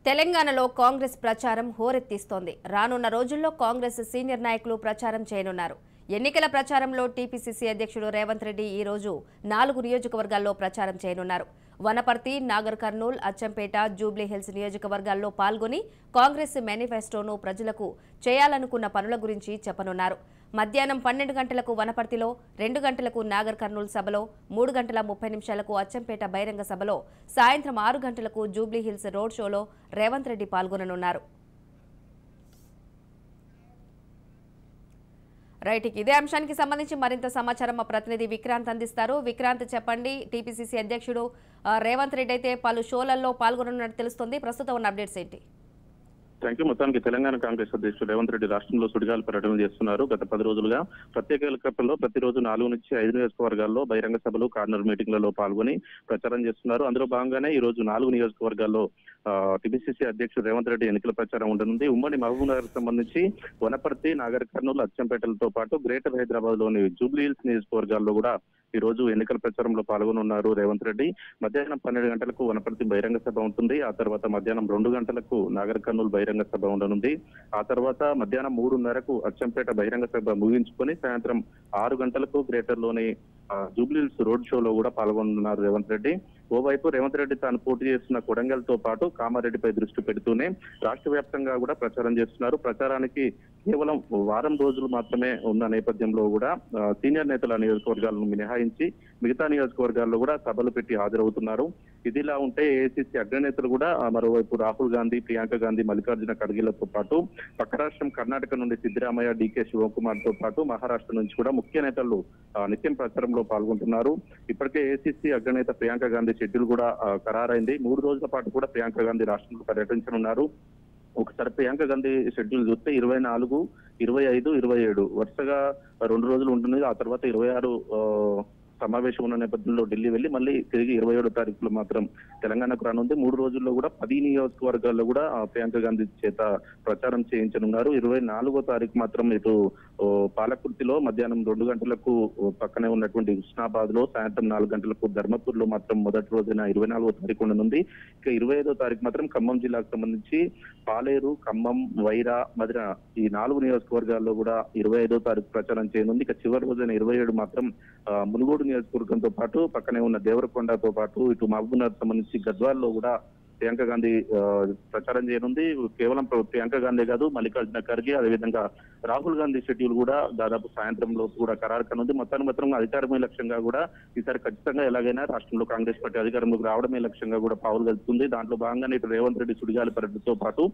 తెలంగాణలో కాంగ్రెస్ ప్రచారం హోరెత్తిస్తోంది. రానున్న రోజుల్లో కాంగ్రెస్ సీనియర్ నాయకులు ప్రచారం చేయనున్నారు. ఎన్నికల ప్రచారంలో టీపీసీసీ అధ్యక్షుడు రేవంత్ రెడ్డి ఈ రోజు 4 నియోజకవర్గాల్లో ప్రచారం చేయనున్నారు. వనపర్తి, నాగర్ కర్నూల్, అచ్చంపేట, జూబ్లీహిల్స్ నియోజకవర్గాల్లో పాల్గొని కాంగ్రెస్ మేనిఫెస్టోను ప్రజలకు చేయాలనుకున్న పనుల గురించి చెప్పనున్నారు. మధ్యాహ్నం 12 గంటలకు వనపర్తిలో, 2 గంటలకు నాగర్ కర్నూల్ సభలో, 3 గంటల 30 నిమిషాలకు అచ్చంపేట బహిరంగ సభలో, సాయంత్రం 6 గంటలకు జూబ్లీహిల్స్ రోడ్ షోలో రేవంత్ రెడ్డి పాల్గొననున్నారు. రైట్, ఇదే అంశానికి సంబంధించి మరింత సమాచారం మా ప్రతినిధి విక్రాంత్ అందిస్తారు. విక్రాంత్, చెప్పండి. టీపీసీసీ అధ్యక్షుడు రేవంత్ రెడ్డి అయితే పలు షోలలో పాల్గొనున్నట్టు తెలుస్తుంది. ప్రస్తుతం ఉన్న అప్డేట్స్ ఏంటి? Thank you. మొత్తానికి తెలంగాణ కాంగ్రెస్ అధ్యక్షుడు రేవంత్ రెడ్డి రాష్ట్రంలో సుడిగాలి పర్యటన చేస్తున్నారు. గత 10 రోజులుగా ప్రత్యేక హెలికాప్టర్లో ప్రతిరోజు 4 నుంచి 5 నియోజకవర్గాల్లో బహిరంగ సభలు, కార్నర్ మీటింగ్లలో పాల్గొని ప్రచారం చేస్తున్నారు. అందులో భాగంగానే ఈ రోజు 4 నియోజకవర్గాల్లో టీపీసీసీ అధ్యక్షుడు రేవంత్ రెడ్డి ఎన్నికల ప్రచారం ఉండనుంది. ఉమ్మడి మహబూబ్ నగర్ సంబంధించి వనపర్తి, నాగర్ కర్నూలు, అచ్చంపేటలతో పాటు గ్రేటర్ హైదరాబాద్ లోని జూబ్లీహిల్స్ నియోజకవర్గాల్లో కూడా ఈ రోజు ఎన్నికల ప్రచారంలో పాల్గొనున్నారు రేవంత్ రెడ్డి. మధ్యాహ్నం 12 గంటలకు వనపర్తి బహిరంగ సభ ఉంటుంది. ఆ తర్వాత మధ్యాహ్నం 2 గంటలకు నాగర్ కర్నూలు బహిరంగ సభ ఉండనుంది. ఆ తర్వాత మధ్యాహ్నం 3:30కు అచ్చంపేట బహిరంగ సభ ముగించుకొని సాయంత్రం 6 గంటలకు గ్రేటర్ లోని జూబ్లీహిల్స్ రోడ్ షోలో కూడా పాల్గొనున్నారు రేవంత్ రెడ్డి. ఓవైపు రేవంత్ రెడ్డి తాను పోటీ చేస్తున్న కొడంగల్ తో పాటు కామారెడ్డిపై దృష్టి పెడుతూనే రాష్ట్ర వ్యాప్తంగా కూడా ప్రచారం చేస్తున్నారు. ప్రచారానికి కేవలం వారం రోజులు మాత్రమే ఉన్న నేపథ్యంలో కూడా సీనియర్ నేతల నియోజకవర్గాలను మినహాయించి మిగతా నియోజకవర్గాల్లో కూడా సభలు పెట్టి హాజరవుతున్నారు. ఇదిలా ఉంటే ఏఐసీసీ అగ్రనేతలు కూడా మరోవైపు రాహుల్ గాంధీ, ప్రియాంక గాంధీ, మల్లికార్జున ఖర్గేలతో పాటు పక్క రాష్ట్రం కర్ణాటక నుండి సిద్ధరామయ్య, డీకే శివకుమార్ తో పాటు మహారాష్ట్ర నుంచి కూడా ముఖ్య నేతలు నిత్యం ప్రచారంలో పాల్గొంటున్నారు. ఇప్పటికే ఏఐసీసీ అగ్రనేత ప్రియాంక గాంధీ షెడ్యూల్ కూడా ఖరారైంది. 3 రోజుల పాటు కూడా ప్రియాంక గాంధీ రాష్ట్రంలో పర్యటించనున్నారు. ఒకసారి ప్రియాంక గాంధీ షెడ్యూల్ చూస్తే 24, 25, 27 వరుసగా 2 రోజులు ఉంటుంది. ఆ తర్వాత 26 సమావేశం ఉన్న నేపథ్యంలో ఢిల్లీ వెళ్లి మళ్ళీ తిరిగి 27వ తారీఖులో మాత్రం తెలంగాణకు రానుంది. 3 రోజుల్లో కూడా 10 నియోజకవర్గాల్లో కూడా ప్రియాంక గాంధీ చేత ప్రచారం చేయించనున్నారు. 24వ తారీఖు మాత్రం ఇటు పాలకుర్తిలో మధ్యాహ్నం 2 గంటలకు పక్కనే ఉన్నటువంటి హుస్నాబాద్ లో, సాయంత్రం 4 గంటలకు ధర్మపూర్ లో మాత్రం మొదటి రోజున 24వ తారీఖు ఉండనుంది. ఇక 25వ తారీఖు మాత్రం ఖమ్మం జిల్లాకు సంబంధించి పాలేరు, ఖమ్మం, వైరా, మదిర ఈ 4 నియోజకవర్గాల్లో కూడా 25వ తారీఖు ప్రచారం చేయనుంది. ఇక చివరి రోజున 27 మాత్రం మునుగోడు నియోజకవర్గంతో పాటు పక్కనే ఉన్న దేవరకొండతో పాటు ఇటు మహబూబ్ నగర్ సంబంధించి గద్వాల్లో కూడా ప్రియాంక గాంధీ ప్రచారం చేయనుంది. కేవలం ప్రియాంక గాంధీ కాదు, మల్లికార్జున ఖర్గే, అదేవిధంగా రాహుల్ గాంధీ షెడ్యూల్ కూడా దాదాపు సాయంత్రంలో కూడా ఖరారు కానుంది. మొత్తం అధికారమే లక్ష్యంగా కూడా ఈసారి ఖచ్చితంగా ఎలాగైనా రాష్ట్రంలో కాంగ్రెస్ పార్టీ అధికారంలోకి రావడమే లక్ష్యంగా కూడా పావులు కలుపుతుంది. దాంట్లో భాగంగానే ఇటు రేవంత్ రెడ్డి సుడిగాలి పర్యటనతో పాటు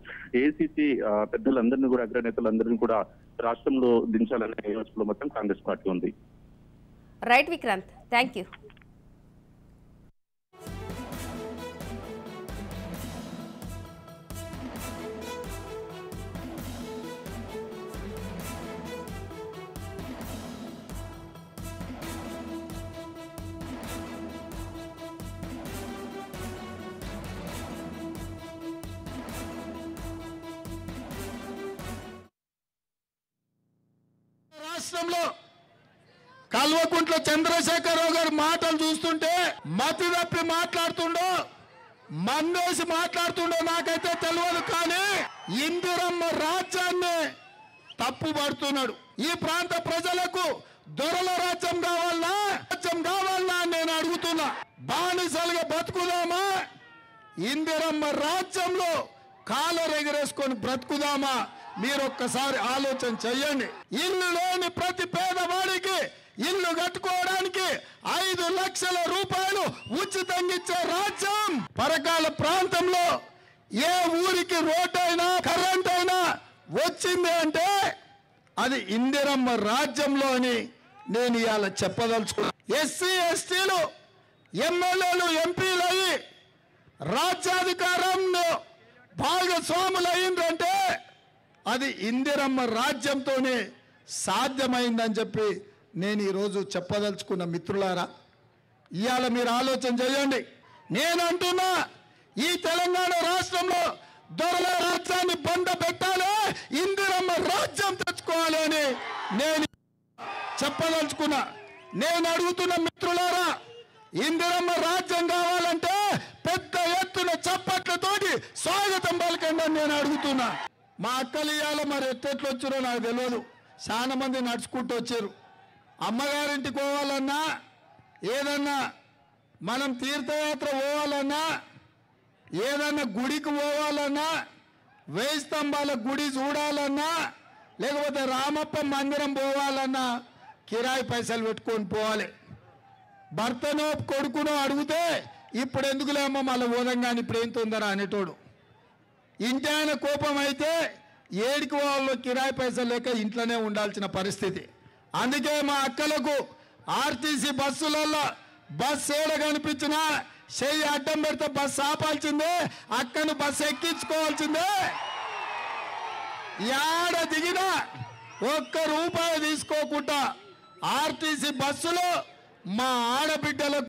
ఏఐసీసీ పెద్దలందరినీ కూడా, అగ్రనేతలందరినీ కూడా రాష్ట్రంలో దించాలనే యోచనలో మొత్తం కాంగ్రెస్ పార్టీ ఉంది. Right Vikrant, thank you. రాష్ట్రంలో కల్వకుంట్ల చంద్రశేఖరరావు గారి మాటలు చూస్తుంటే మతి తప్పి మాట్లాడుతుండో, మందేసి మాట్లాడుతుండో నాకైతే తెలియదు. కానీ ఇందిరమ్మ రాజ్యాన్ని తప్పు పడుతున్నాడు. ఈ ప్రాంత ప్రజలకు దొరల రాజ్యం కావాలన్నా నేను అడుగుతున్నా. బానిసలుగా బతుకుదామా, ఇందిరమ్మ రాజ్యంలో కాలర్ ఎగరేసుకొని బ్రతుకుదామా? మీరు ఒక్కసారి ఆలోచన చెయ్యండి. ఇల్లు లేని ప్రతి పేదవాడికి ఇల్లు కట్టుకోవడానికి 5 లక్షల రూపాయలు ఉచితంగా ఇచ్చే రాజ్యం. పరకాల ప్రాంతంలో ఏ ఊరికి రోడ్ అయినా, కరెంట్ అయినా వచ్చింది అంటే అది ఇందిరమ్మ రాజ్యంలో అని నేను ఇవాళ చెప్పదలుచుకున్నా. ఎస్సీ ఎస్టీలు ఎమ్మెల్యేలు, ఎంపీలు అయ్యి రాజ్యాధికారంలో భాగస్వాములు అయిందంటే అది ఇందిరమ్మ రాజ్యంతోనే సాధ్యమైందని చెప్పి నేను ఈరోజు చెప్పదలుచుకున్న. మిత్రులారా, ఇవాళ మీరు ఆలోచన చేయండి. నేను అంటున్నా, ఈ తెలంగాణ రాష్ట్రంలో దొరల రాజ్యాన్ని బండ పెట్టాలి, ఇందిరమ్మ రాజ్యం తెచ్చుకోవాలి అని నేను చెప్పదలుచుకున్నా. నేను అడుగుతున్న మిత్రులారా, ఇందిరమ్మ రాజ్యం కావాలంటే పెద్ద ఎత్తున చప్పట్లతోటి స్వాగతం ఇవ్వండి అని నేను అడుగుతున్నా. మా అక్కలు ఇవ్వాలి మరి ఎట్టెట్లు వచ్చారో నాకు తెలియదు. చాలా మంది నడుచుకుంటూ వచ్చారు. అమ్మగారింటికి పోవాలన్నా, ఏదన్నా మనం తీర్థయాత్ర పోవాలన్నా, ఏదన్నా గుడికి పోవాలన్నా, 1000 స్తంభాల గుడి చూడాలన్నా, లేకపోతే రామప్ప మందిరం పోవాలన్నా కిరాయి పైసలు పెట్టుకొని పోవాలి. భర్తనో కొడుకునో అడిగితే ఇప్పుడు ఎందుకులేమో మళ్ళీ పోదంగాని ఇప్పుడు ఏం తొందర అనేటోడు. ఇంటి ఆయన కోపం అయితే ఏడికి వాళ్ళు కిరాయి పైసలు లేక ఇంట్లోనే ఉండాల్సిన పరిస్థితి. అందుకే మా అక్కలకు ఆర్టీసీ బస్సులలో బస్సు ఏడ కనిపించినా చెయ్యి అడ్డం పెడితే బస్సు ఆపాల్సిందే, అక్కను బస్సు ఎక్కించుకోవాల్సిందే. యాడ దిగినా ₹1 తీసుకోకుండా ఆర్టీసీ బస్సులో మా ఆడబిడ్డలకు